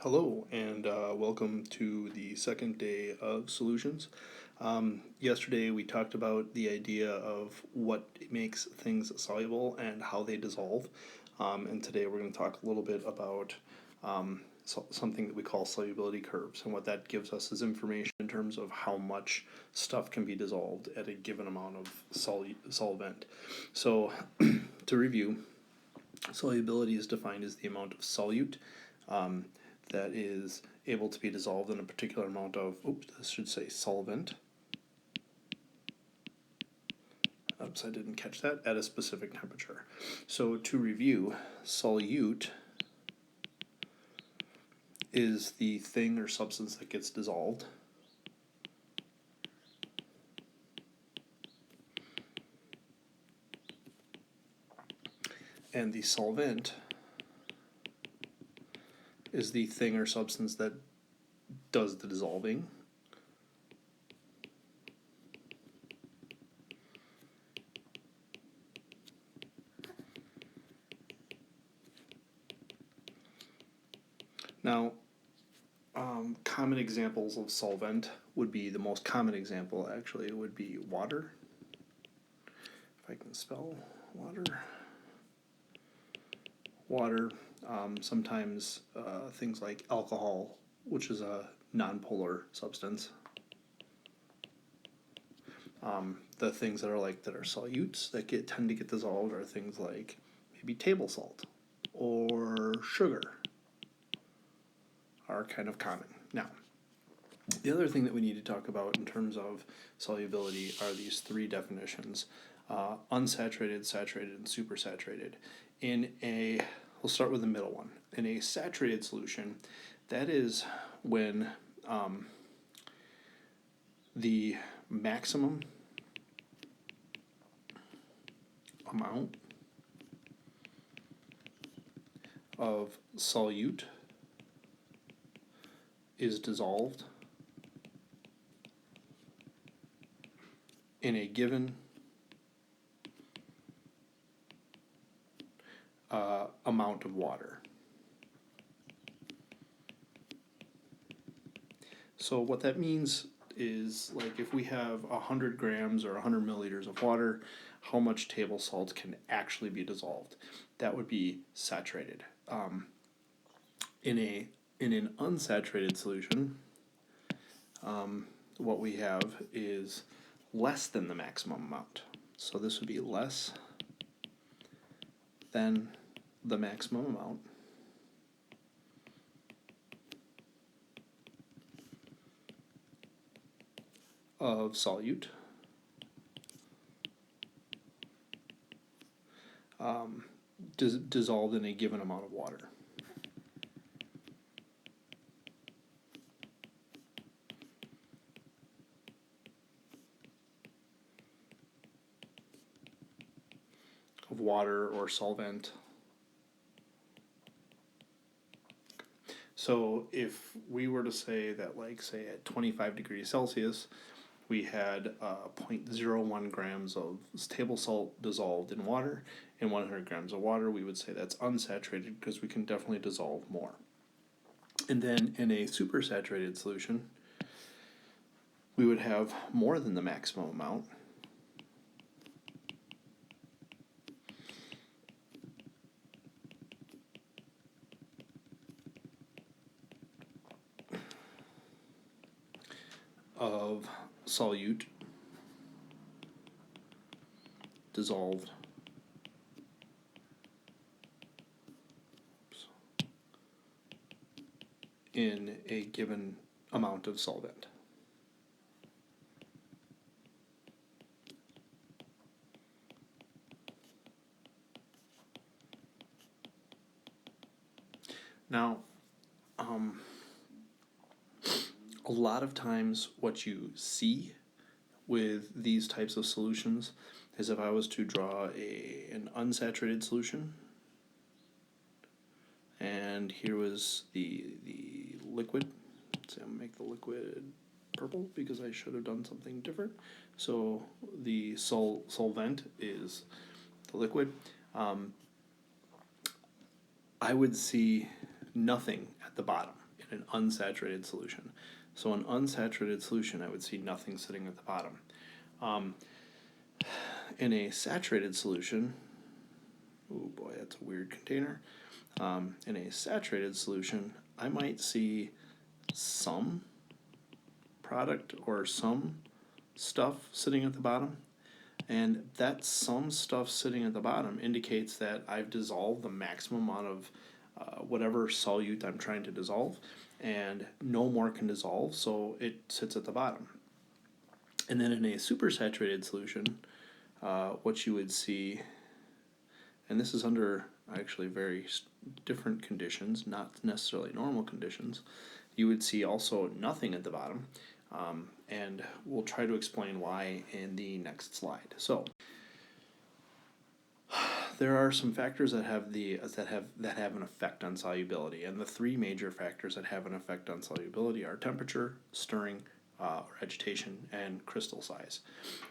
Hello, and welcome to the second day of solutions. Yesterday we talked about the idea of what makes things soluble and how they dissolve. And today we're going to talk a little bit about something that we call solubility curves. And what that gives us is information in terms of how much stuff can be dissolved at a given amount of solvent. So, to review, solubility is defined as the amount of solute that is able to be dissolved in a particular amount of, this should say solvent. Oops, I didn't catch that, at a specific temperature. So to review, solute is the thing or substance that gets dissolved. And the solvent is the thing or substance that does the dissolving. Now, common examples of solvent would be, the most common example actually would be water. If I can spell water. Water, sometimes things like alcohol, which is a nonpolar substance. The things that are solutes that tend to get dissolved are things like maybe table salt or sugar are kind of common. Now, the other thing that we need to talk about in terms of solubility are these three definitions: unsaturated, saturated, and supersaturated. We'll start with the middle one. In a saturated solution, that is when the maximum amount of solute is dissolved in a given amount of water. So what that means is, like, if we have 100 grams or 100 milliliters of water, how much table salt can actually be dissolved? That would be saturated. In an unsaturated solution, what we have is less than the maximum amount. So this would be less than the maximum amount of solute dissolved in a given amount of water. Of water or solvent. So if we were to say that, like, say at 25 degrees Celsius, we had 0.01 grams of table salt dissolved in water and 100 grams of water, we would say that's unsaturated because we can definitely dissolve more. And then in a supersaturated solution, we would have more than the maximum amount. Of solute dissolved in a given amount of solvent. Now, a lot of times what you see with these types of solutions is, if I was to draw an unsaturated solution, and here was the liquid. So I'm going to make the liquid purple because I should have done something different. So the solvent is the liquid. I would see nothing at the bottom. in an unsaturated solution. So an unsaturated solution, I would see nothing sitting at the bottom. In a saturated solution, oh boy, that's a weird container. In a saturated solution, I might see some product or some stuff sitting at the bottom. And that some stuff sitting at the bottom indicates that I've dissolved the maximum amount of whatever solute I'm trying to dissolve, and no more can dissolve, so it sits at the bottom. And then in a supersaturated solution, what you would see, and this is under actually very different conditions, not necessarily normal conditions, you would see also nothing at the bottom. And we'll try to explain why in the next slide. So there are some factors that have an effect on solubility, and the three major factors that have an effect on solubility are temperature, stirring, or agitation, and crystal size.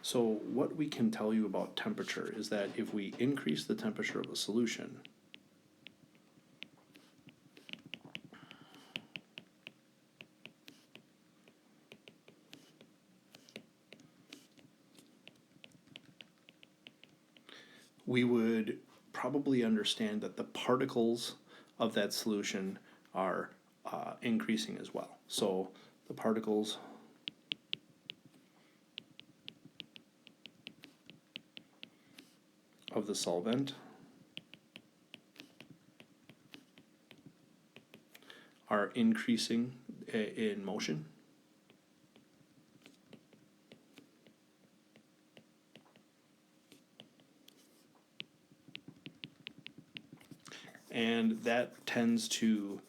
So what we can tell you about temperature is that if we increase the temperature of a solution, we would probably understand that the particles of that solution are increasing as well. So the particles of the solvent are increasing in motion. And that tends to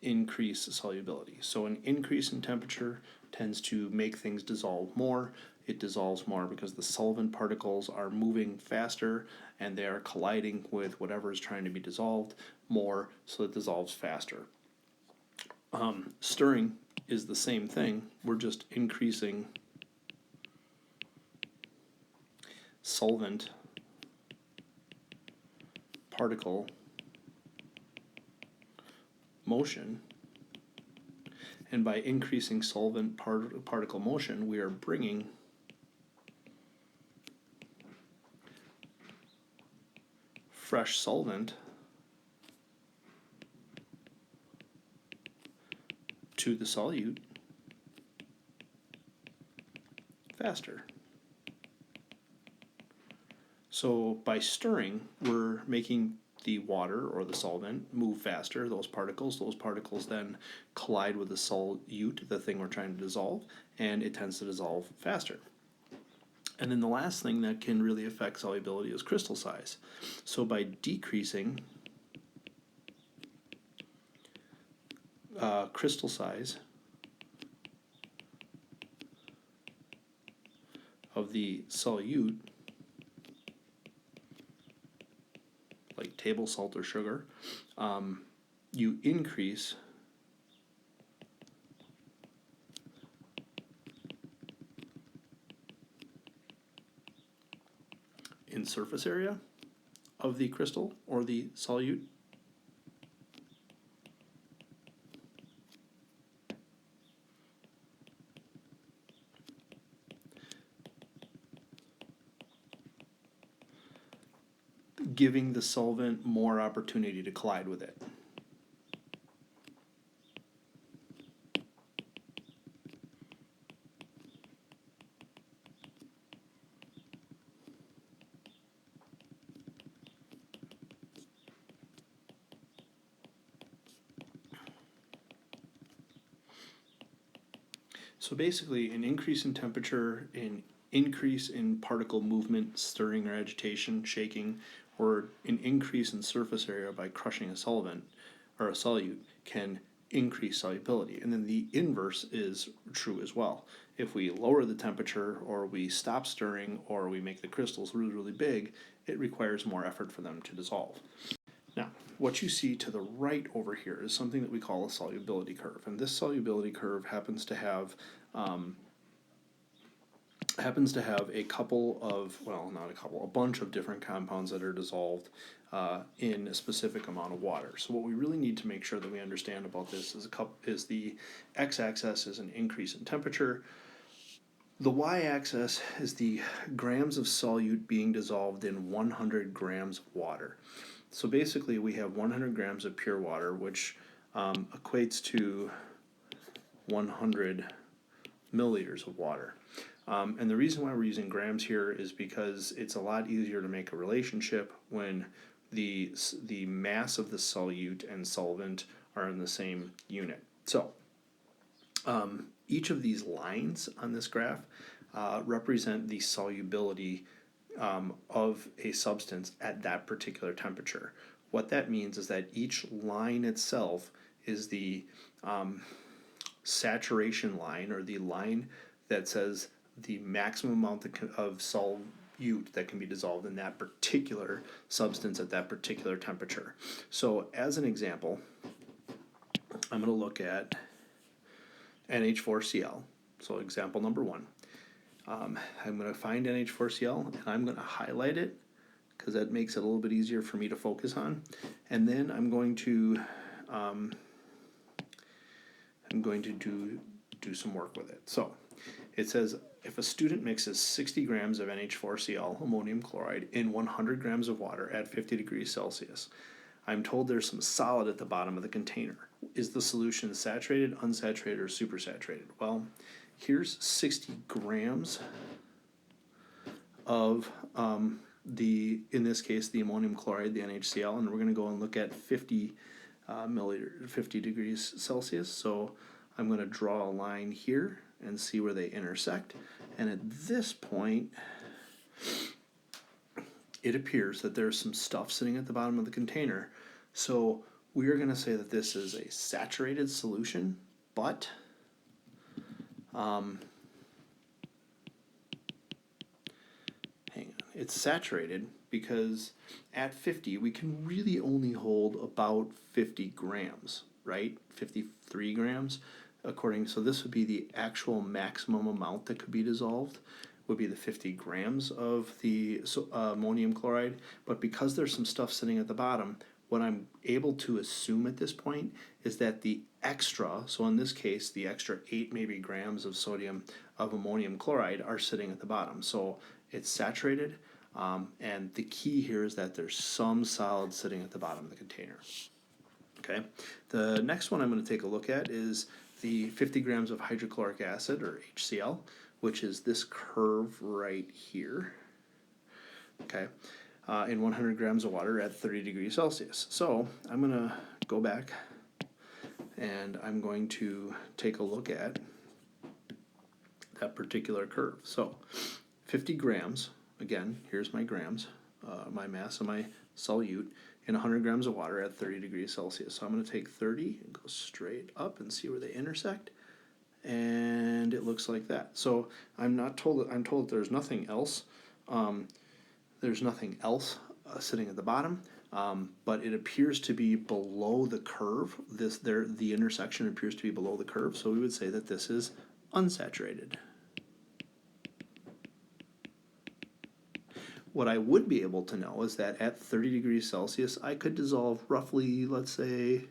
increase solubility. So an increase in temperature tends to make things dissolve more. It dissolves more because the solvent particles are moving faster and they are colliding with whatever is trying to be dissolved more, so it dissolves faster. Stirring is the same thing. We're just increasing solvent particle motion, and by increasing solvent particle motion, we are bringing fresh solvent to the solute faster. So by stirring, we're making the water or the solvent move faster, those particles then collide with the solute, the thing we're trying to dissolve, and it tends to dissolve faster. And then the last thing that can really affect solubility is crystal size. So by decreasing crystal size of the solute, like table salt or sugar, you increase in surface area of the crystal or the solute. Giving the solvent more opportunity to collide with it. So basically, an increase in temperature, an increase in particle movement, stirring or agitation, shaking, or an increase in surface area by crushing a solvent or a solute can increase solubility. And then the inverse is true as well. If we lower the temperature, or we stop stirring, or we make the crystals really, really big, it requires more effort for them to dissolve. Now, what you see to the right over here is something that we call a solubility curve, and this solubility curve happens to have a couple of, well, not a couple, a bunch of different compounds that are dissolved in a specific amount of water. So what we really need to make sure that we understand about this is the x-axis is an increase in temperature. The y-axis is the grams of solute being dissolved in 100 grams of water. So basically we have 100 grams of pure water, which equates to 100 milliliters of water. And the reason why we're using grams here is because it's a lot easier to make a relationship when the mass of the solute and solvent are in the same unit. So each of these lines on this graph represent the solubility of a substance at that particular temperature. What that means is that each line itself is the saturation line, or the line that says the maximum amount of solute that can be dissolved in that particular substance at that particular temperature. So as an example, I'm going to look at NH4Cl. So example number 1. I'm going to find NH4Cl and I'm going to highlight it because that makes it a little bit easier for me to focus on. And then I'm going to do some work with it. So it says if a student mixes 60 grams of NH4Cl, ammonium chloride, in 100 grams of water at 50 degrees Celsius, I'm told there's some solid at the bottom of the container. Is the solution saturated, unsaturated, or supersaturated? Well, here's 60 grams of in this case, the ammonium chloride, the NaCl, and we're going to go and look at 50 degrees Celsius. So I'm going to draw a line here and see where they intersect. And at this point, it appears that there's some stuff sitting at the bottom of the container. So we are going to say that this is a saturated solution, but hang on, it's saturated because at 50 we can really only hold about 50 grams, right? 53 grams according, so this would be the actual maximum amount that could be dissolved, would be the 50 grams of the ammonium chloride. But because there's some stuff sitting at the bottom, what I'm able to assume at this point is that the extra, so in this case the extra 8 maybe grams of ammonium chloride are sitting at the bottom. So it's saturated, and the key here is that there's some solid sitting at the bottom of the container. Okay, the next one I'm going to take a look at is the 50 grams of hydrochloric acid, or HCl, which is this curve right here, okay, in 100 grams of water at 30 degrees Celsius. So I'm going to go back and I'm going to take a look at that particular curve. So 50 grams, again, here's my grams, my mass of my solute, in 100 grams of water at 30 degrees Celsius. So I'm going to take 30 and go straight up and see where they intersect. And it looks like that. So I'm told that there's nothing else. Sitting at the bottom, but it appears to be below the curve. The intersection appears to be below the curve. So we would say that this is unsaturated. What I would be able to know is that at 30 degrees Celsius, I could dissolve roughly, let's say,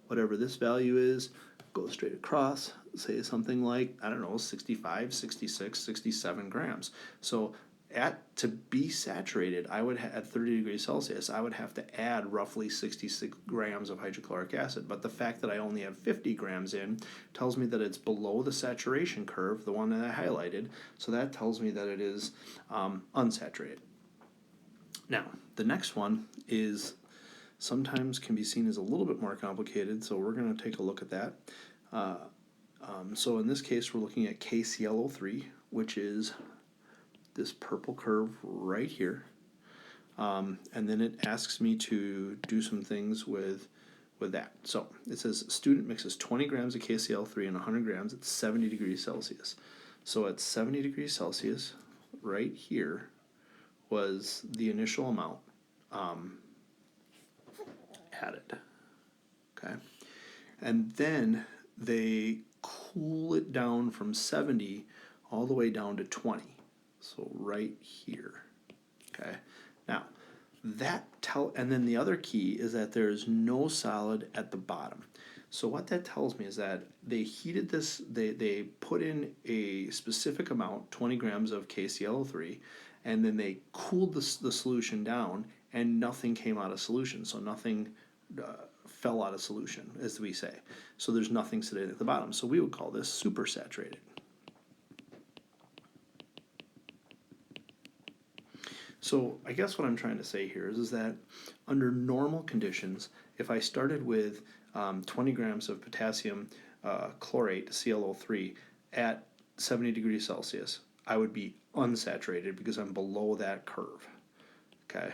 whatever this value is, go straight across, say something like, I don't know, 65, 66, 67 grams. So to be saturated, at 30 degrees Celsius, I would have to add roughly 66 grams of hydrochloric acid. But the fact that I only have 50 grams in tells me that it's below the saturation curve, the one that I highlighted. So that tells me that it is unsaturated. Now, the next one is sometimes can be seen as a little bit more complicated, so we're going to take a look at that. So in this case, we're looking at KClO3, which is this purple curve right here. And then it asks me to do some things with that. So it says student mixes 20 grams of KCl3 and 100 grams at 70 degrees Celsius. So at 70 degrees Celsius, right here, was the initial amount added. Okay, and then they cool it down from 70 all the way down to 20. So right here. Okay, now And then the other key is that there is no solid at the bottom. So what that tells me is that they heated this, they put in a specific amount, 20 grams of KClO3, and then they cooled the solution down, and nothing came out of solution. So nothing fell out of solution, as we say. So there's nothing sitting at the bottom. So we would call this supersaturated. So I guess what I'm trying to say here is that under normal conditions, if I started with 20 grams of potassium chlorate, ClO3, at 70 degrees Celsius, I would be unsaturated because I'm below that curve. Okay.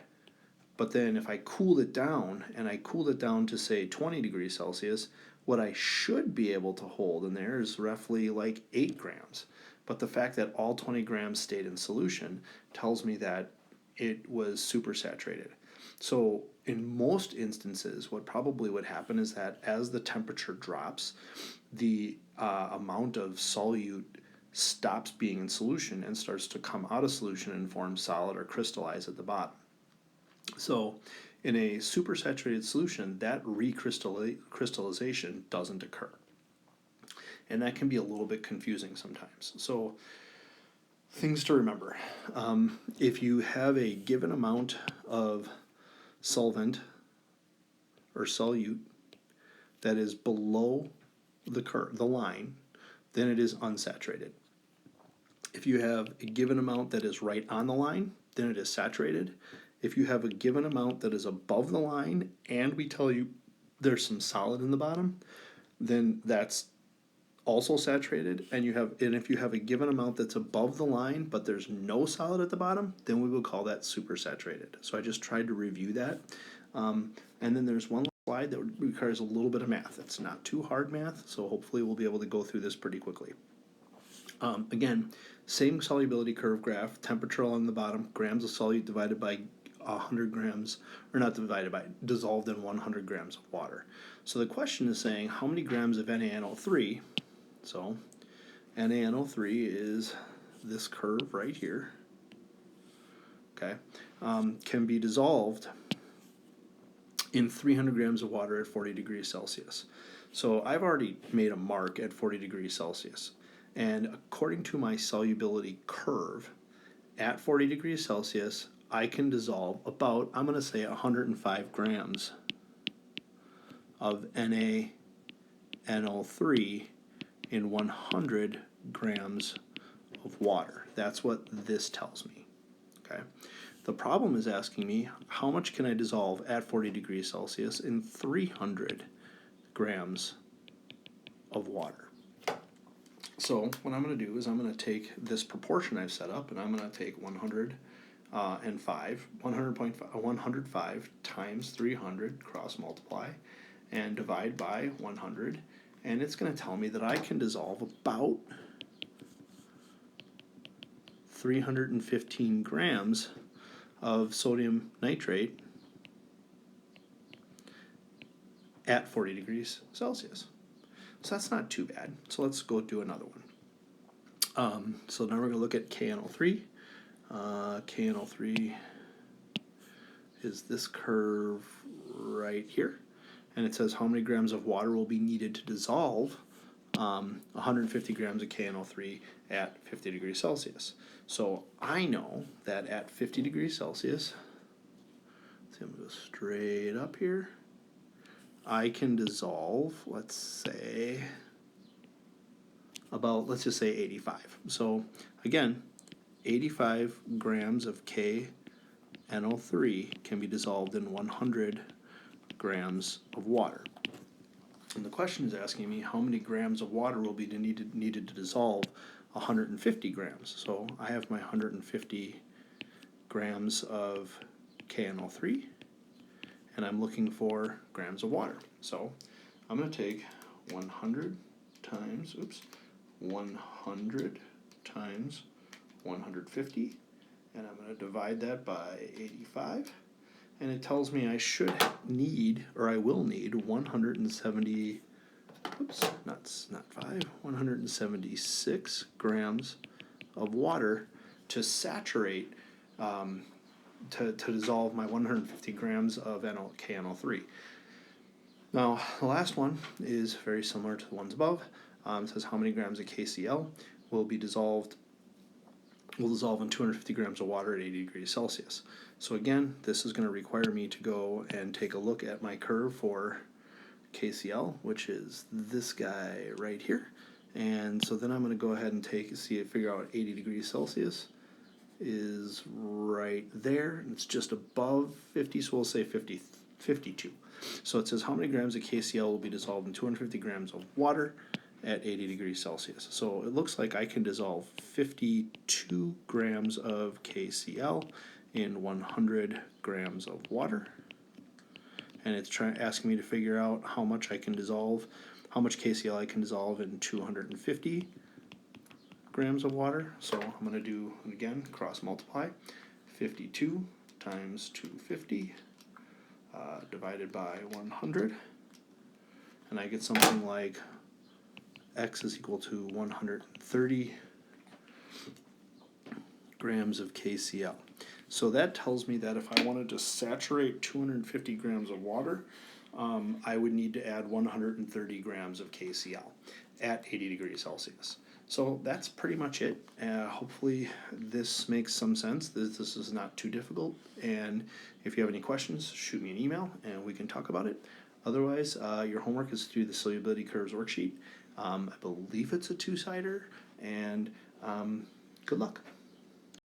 But then if I cooled it down, and I cooled it down to say 20 degrees Celsius, what I should be able to hold in there is roughly like 8 grams. But the fact that all 20 grams stayed in solution tells me that it was supersaturated. So in most instances, what probably would happen is that as the temperature drops, the amount of solute stops being in solution and starts to come out of solution and form solid or crystallize at the bottom. So in a supersaturated solution, that recrystallization doesn't occur. And that can be a little bit confusing sometimes. So things to remember. If you have a given amount of solvent or solute that is below the curve, the line, then it is unsaturated. If you have a given amount that is right on the line, then it is saturated. If you have a given amount that is above the line and we tell you there's some solid in the bottom, then that's also saturated. And if you have a given amount that's above the line but there's no solid at the bottom, then we will call that supersaturated. So I just tried to review that. And then there's one slide that requires a little bit of math. It's not too hard math, so hopefully we'll be able to go through this pretty quickly. Again, same solubility curve graph, temperature along the bottom, grams of solute divided by 100 grams, or not divided by, dissolved in 100 grams of water. So the question is saying how many grams of NaNO3, so NaNO3 is this curve right here, okay, can be dissolved in 300 grams of water at 40 degrees Celsius. So I've already made a mark at 40 degrees Celsius. And according to my solubility curve, at 40 degrees Celsius, I can dissolve about, I'm going to say 105 grams of NaNO3 in 100 grams of water. That's what this tells me. Okay. The problem is asking me how much can I dissolve at 40 degrees Celsius in 300 grams of water. So what I'm going to do is I'm going to take this proportion I've set up, and I'm going to take 105 times 300, cross multiply, and divide by 100, and it's going to tell me that I can dissolve about 315 grams of sodium nitrate at 40 degrees Celsius. So that's not too bad. So let's go do another one. So now we're going to look at KNO3. KNO3 is this curve right here. And it says how many grams of water will be needed to dissolve 150 grams of KNO3 at 50 degrees Celsius. So I know that at 50 degrees Celsius, so I'm going to go straight up here, I can dissolve, let's just say 85. So again, 85 grams of KNO3 can be dissolved in 100 grams of water. And the question is asking me how many grams of water will be needed to dissolve 150 grams. So I have my 150 grams of KNO3, and I'm looking for grams of water. So I'm going to take 100 times 150, and I'm going to divide that by 85, and it tells me I should need, or I will need, 176 grams of water to saturate to dissolve my 150 grams of KNO3. Now, the last one is very similar to the ones above. It says how many grams of KCl will dissolve in 250 grams of water at 80 degrees Celsius. So again, this is going to require me to go and take a look at my curve for KCl, which is this guy right here. And so then I'm going to go ahead and figure out 80 degrees Celsius is right there, and it's just above 50, so we'll say 52. So it says how many grams of KCl will be dissolved in 250 grams of water at 80 degrees Celsius. So it looks like I can dissolve 52 grams of KCl in 100 grams of water. And it's asking me to figure out how much KCl I can dissolve in 250 grams of water. So I'm going to do, again, cross multiply. 52 times 250 divided by 100. And I get something like X is equal to 130 grams of KCl. So that tells me that if I wanted to saturate 250 grams of water, I would need to add 130 grams of KCl at 80 degrees Celsius. So that's pretty much it. Hopefully this makes some sense. This is not too difficult. And if you have any questions, shoot me an email and we can talk about it. Otherwise, your homework is to do the solubility curves worksheet. I believe it's a two-sider, and good luck.